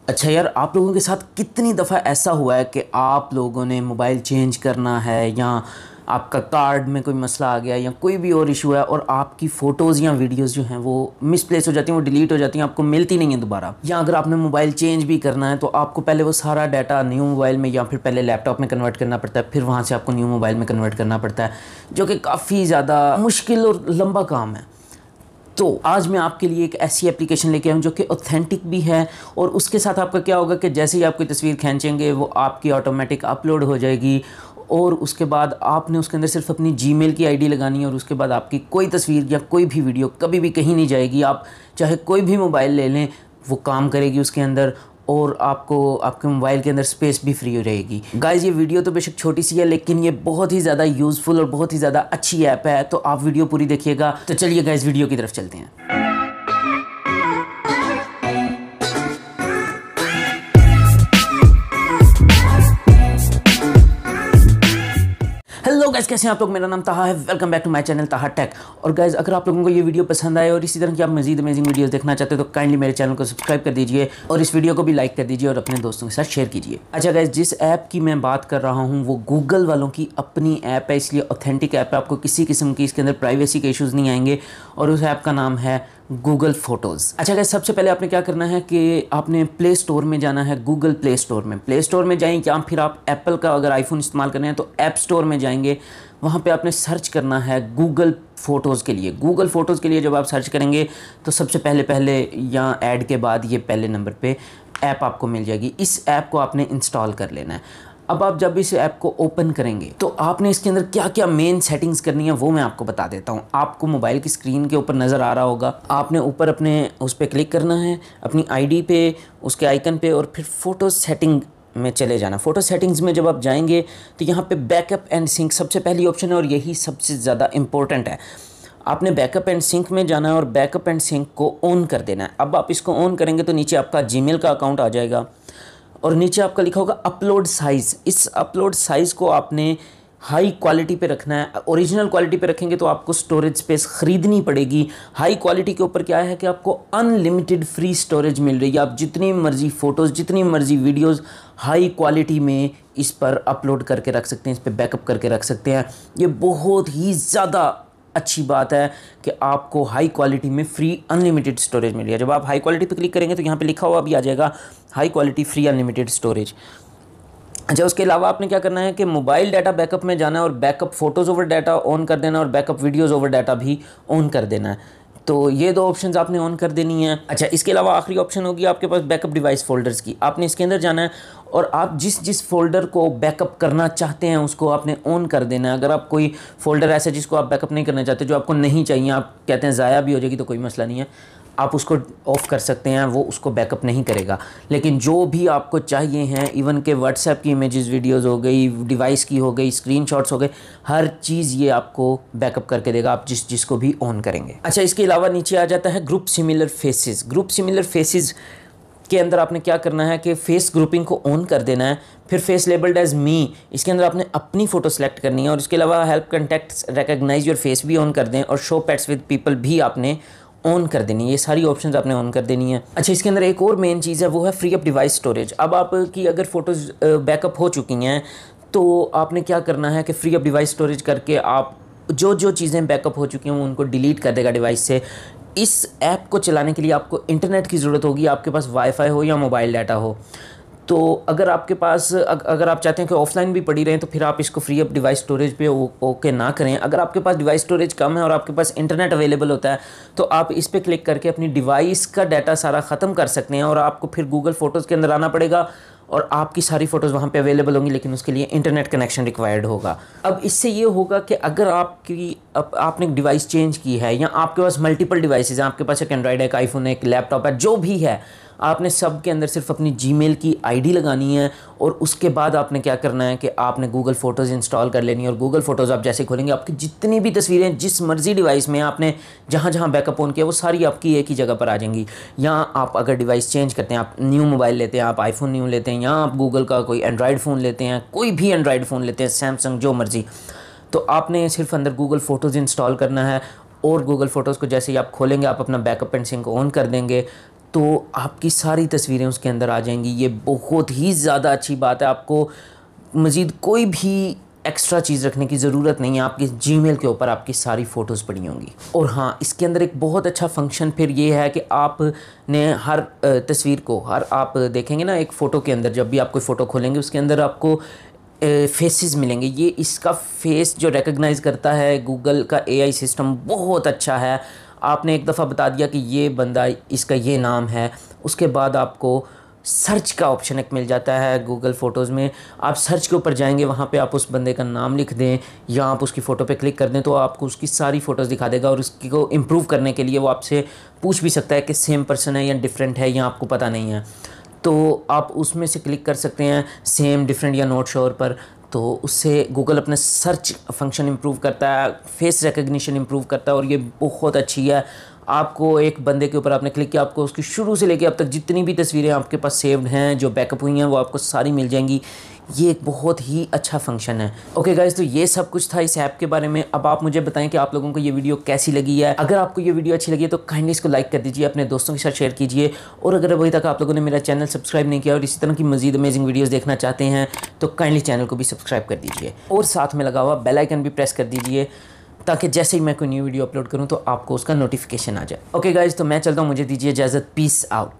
अच्छा यार, आप लोगों के साथ कितनी दफ़ा ऐसा हुआ है कि आप लोगों ने मोबाइल चेंज करना है या आपका कार्ड में कोई मसला आ गया या कोई भी और इशू है और आपकी फ़ोटोज़ या वीडियोज़ जो हैं वो मिसप्लेस हो जाती हैं, वो डिलीट हो जाती हैं, आपको मिलती नहीं है दोबारा। या अगर आपने मोबाइल चेंज भी करना है तो आपको पहले वो सारा डाटा न्यू मोबाइल में या फिर पहले लैपटॉप में कन्वर्ट करना पड़ता है, फिर वहाँ से आपको न्यू मोबाइल में कन्वर्ट करना पड़ता है, जो कि काफ़ी ज़्यादा मुश्किल और लंबा काम है। तो आज मैं आपके लिए एक ऐसी एप्लीकेशन लेके आया हूँ जो कि ऑथेंटिक भी है, और उसके साथ आपका क्या होगा कि जैसे ही आप कोई तस्वीर खींचेंगे वो आपकी ऑटोमेटिक अपलोड हो जाएगी, और उसके बाद आपने उसके अंदर सिर्फ अपनी जीमेल की आईडी लगानी है, और उसके बाद आपकी कोई तस्वीर या कोई भी वीडियो कभी भी कहीं नहीं जाएगी। आप चाहे कोई भी मोबाइल ले लें, वो काम करेगी उसके अंदर, और आपको आपके मोबाइल के अंदर स्पेस भी फ्री हो रहेगी। गाइस, ये वीडियो तो बेशक छोटी सी है, लेकिन ये बहुत ही ज़्यादा यूज़फुल और बहुत ही ज़्यादा अच्छी ऐप है, तो आप वीडियो पूरी देखिएगा। तो चलिए गाइस, वीडियो की तरफ चलते हैं। हेलो गाइस, कैसे हैं आप लोग? मेरा नाम ताहा है। Welcome back to my channel Taha tech. और गाइस, अगर आप लोगों को ये वीडियो पसंद आए और इसी तरह की आप मजीद अमेजिंग वीडियोस देखना चाहते हो तो काइंडली मेरे चैनल को सब्सक्राइब कर दीजिए और इस वीडियो को भी लाइक कर दीजिए और अपने दोस्तों के साथ शेयर कीजिए। अच्छा गाइस, जिस ऐप की मैं बात कर रहा हूँ वो गूगल वालों की अपनी ऐप है, इसलिए ऑथेंटिक ऐप है। आपको किसी किस्म की इसके अंदर प्राइवेसी के इशूज़ नहीं आएंगे, और उस ऐप का नाम है गूगल फ़ोटोज़। अच्छा गाइस, सबसे पहले आपने क्या करना है कि आपने प्ले स्टोर में जाना है। गूगल प्ले स्टोर में जाएं, या फिर आप एप्पल का अगर आईफोन इस्तेमाल कर रहे हैं तो ऐप स्टोर में जाएंगे। वहाँ पे आपने सर्च करना है गूगल फ़ोटोज़ के लिए। गूगल फ़ोटोज़ के लिए जब आप सर्च करेंगे तो सबसे पहले या ऐड के बाद ये पहले नंबर पे ऐप आपको मिल जाएगी। इस ऐप को आपने इंस्टॉल कर लेना है। अब आप जब इस ऐप को ओपन करेंगे तो आपने इसके अंदर क्या क्या मेन सेटिंग्स करनी है वो मैं आपको बता देता हूँ। आपको मोबाइल की स्क्रीन के ऊपर नज़र आ रहा होगा, आपने ऊपर अपने उस पर क्लिक करना है, अपनी आईडी पे, उसके आइकन पे, और फिर फ़ोटो सेटिंग में चले जाना। फ़ोटो सेटिंग्स में जब आप जाएंगे तो यहाँ पे बैकअप एंड सिंक सबसे पहली ऑप्शन है, और यही सबसे ज़्यादा इम्पोर्टेंट है। आपने बैकअप एंड सिंक में जाना है और बैकअप एंड सिंक को ऑन कर देना है। अब आप इसको ऑन करेंगे तो नीचे आपका जीमेल का अकाउंट आ जाएगा, और नीचे आपका लिखा होगा अपलोड साइज़। इस अपलोड साइज़ को आपने हाई क्वालिटी पे रखना है। ओरिजिनल क्वालिटी पे रखेंगे तो आपको स्टोरेज स्पेस ख़रीदनी पड़ेगी। हाई क्वालिटी के ऊपर क्या है कि आपको अनलिमिटेड फ्री स्टोरेज मिल रही है। आप जितनी मर्ज़ी फ़ोटोज़, जितनी मर्ज़ी वीडियोज़ हाई क्वालिटी में इस पर अपलोड करके रख सकते हैं, इस पर बैकअप करके रख सकते हैं। ये बहुत ही ज़्यादा अच्छी बात है कि आपको हाई क्वालिटी में फ्री अनलिमिटेड स्टोरेज मिल रही है। जब आप हाई क्वालिटी पे क्लिक करेंगे तो यहाँ पे लिखा हुआ भी आ जाएगा high quality free unlimited storage. अच्छा, उसके अलावा आपने क्या करना है कि मोबाइल डाटा बैकअप में जाना है और backup photos over data on कर देना, और बैकअप वीडियोज़ ओवर डाटा भी ऑन कर देना है। तो ये दो ऑप्शंस आपने ऑन कर देनी है। अच्छा, इसके अलावा आखिरी ऑप्शन होगी आपके पास बैकअप डिवाइस फ़ोल्डर्स की। आपने इसके अंदर जाना है और आप जिस फ़ोल्डर को बैकअप करना चाहते हैं उसको आपने ऑन कर देना है। अगर आप कोई फ़ोल्डर ऐसा जिसको आप बैकअप नहीं करना चाहते, जो आपको नहीं चाहिए, आप कहते हैं ज़ाया भी हो जाएगी, तो कोई मसला नहीं है, आप उसको ऑफ़ कर सकते हैं, वो उसको बैकअप नहीं करेगा। लेकिन जो भी आपको चाहिए हैं, इवन के व्हाट्सएप की इमेजेस, वीडियोस हो गई, डिवाइस की हो गई, स्क्रीनशॉट्स हो गए, हर चीज़ ये आपको बैकअप करके देगा, आप जिसको भी ऑन करेंगे। अच्छा, इसके अलावा नीचे आ जाता है group similar faces. Group similar faces के अंदर आपने क्या करना है कि फेस ग्रुपिंग को ऑन कर देना है। फिर फेस लेबल्ड एज मी, इसके अंदर आपने अपनी फ़ोटो सेलेक्ट करनी है, और इसके अलावा help contacts recognize your face भी ऑन कर दें, और शो पेट्स विद पीपल भी आपने ऑन कर देनी है। ये सारी ऑप्शंस आपने ऑन कर देनी है। अच्छा, इसके अंदर एक और मेन चीज़ है, वो है फ्री अप डिवाइस स्टोरेज। अब आपकी अगर फ़ोटोज़ बैकअप हो चुकी हैं तो आपने क्या करना है कि फ्री अप डिवाइस स्टोरेज करके आप जो चीज़ें बैकअप हो चुकी हैं वो उनको डिलीट कर देगा डिवाइस से। इस ऐप को चलाने के लिए आपको इंटरनेट की ज़रूरत होगी, आपके पास वाईफाई हो या मोबाइल डाटा हो। तो अगर आपके पास अगर आप चाहते हैं कि ऑफलाइन भी पड़ी रहें तो फिर आप इसको फ्री अप डिवाइस स्टोरेज पे ओके ना करें। अगर आपके पास डिवाइस स्टोरेज कम है और आपके पास इंटरनेट अवेलेबल होता है तो आप इस पे क्लिक करके अपनी डिवाइस का डाटा सारा ख़त्म कर सकते हैं, और आपको फिर गूगल फ़ोटोज़ के अंदर आना पड़ेगा और आपकी सारी फ़ोटोज़ वहाँ पे अवेलेबल होंगी, लेकिन उसके लिए इंटरनेट कनेक्शन रिक्वायर्ड होगा। अब इससे ये होगा कि अगर आपने डिवाइस चेंज की है, या आपके पास मल्टीपल डिवाइसेज हैं, आपके पास एक एंड्रॉयड है, एक आईफोन है, एक लैपटॉप है, जो भी है, आपने सब के अंदर सिर्फ अपनी जीमेल की आईडी लगानी है, और उसके बाद आपने क्या करना है कि आपने गूगल फ़ोटोज़ इंस्टॉल कर लेनी है। और गूगल फ़ोटोज़ आप जैसे खोलेंगे, आपकी जितनी भी तस्वीरें जिस मर्ज़ी डिवाइस में आपने जहाँ जहाँ बैकअप ऑन किया वो सारी आपकी एक ही जगह पर आ जाएंगी। या आप अगर डिवाइस चेंज करते हैं, आप न्यू मोबाइल लेते हैं, आप आईफोन न्यू लेते हैं, या आप गूगल का कोई एंड्रॉयड फ़ोन लेते हैं, कोई भी एंड्रॉयड फ़ोन लेते हैं, सैमसंग, जो मर्ज़ी, तो आपने सिर्फ अंदर गूगल फ़ोटोज़ इंस्टॉल करना है, और गूगल फ़ोटोज़ को जैसे ही आप खोलेंगे आप अपना बैकअप एंड सिंक ऑन कर देंगे तो आपकी सारी तस्वीरें उसके अंदर आ जाएंगी। ये बहुत ही ज़्यादा अच्छी बात है। आपको मज़ीद कोई भी एक्स्ट्रा चीज़ रखने की ज़रूरत नहीं है। आपके जीमेल के ऊपर आपकी सारी फ़ोटोज़ पड़ी होंगी। और हाँ, इसके अंदर एक बहुत अच्छा फंक्शन फिर ये है कि आपने हर तस्वीर को आप देखेंगे ना, एक फ़ोटो के अंदर जब भी आप कोई फ़ोटो खोलेंगे उसके अंदर आपको फेसेस मिलेंगे। ये इसका फेस जो रिकग्नाइज़ करता है, गूगल का एआई सिस्टम बहुत अच्छा है। आपने एक दफ़ा बता दिया कि ये बंदा, इसका ये नाम है, उसके बाद आपको सर्च का ऑप्शन एक मिल जाता है गूगल फ़ोटोज़ में। आप सर्च के ऊपर जाएंगे, वहाँ पे आप उस बंदे का नाम लिख दें या आप उसकी फ़ोटो पे क्लिक कर दें तो आपको उसकी सारी फ़ोटोज़ दिखा देगा। और उसकी को इम्प्रूव करने के लिए वो आपसे पूछ भी सकता है कि सेम पर्सन है या डिफरेंट है, या आपको पता नहीं है। तो आप उसमें से क्लिक कर सकते हैं सेम, डिफरेंट या नॉट श्योर पर। तो उससे गूगल अपना सर्च फंक्शन इम्प्रूव करता है, फेस रिकग्निशन इम्प्रूव करता है, और ये बहुत अच्छी है। आपको एक बंदे के ऊपर आपने क्लिक किया, आपको उसकी शुरू से लेके अब तक जितनी भी तस्वीरें आपके पास सेव्ड हैं, जो बैकअप हुई हैं, वो आपको सारी मिल जाएंगी। ये एक बहुत ही अच्छा फंक्शन है। ओके गाइस, तो ये सब कुछ था इस ऐप के बारे में। अब आप मुझे बताएं कि आप लोगों को ये वीडियो कैसी लगी है। अगर आपको ये वीडियो अच्छी लगी है तो काइंडली इसको लाइक कर दीजिए, अपने दोस्तों के साथ शेयर कीजिए। और अगर अभी तक आप लोगों ने मेरा चैनल सब्सक्राइब नहीं किया और इसी तरह की मज़ीद अमेजिंग वीडियोज़ देखना चाहते हैं तो काइंडली चैनल को भी सब्सक्राइब कर दीजिए और साथ में लगा हुआ बेल आइकन भी प्रेस कर दीजिए, ताकि जैसे ही मैं कोई न्यू वीडियो अपलोड करूं तो आपको उसका नोटिफिकेशन आ जाए। ओके गाइज, तो मैं चलता हूं, मुझे दीजिए इजाज़त। Peace out.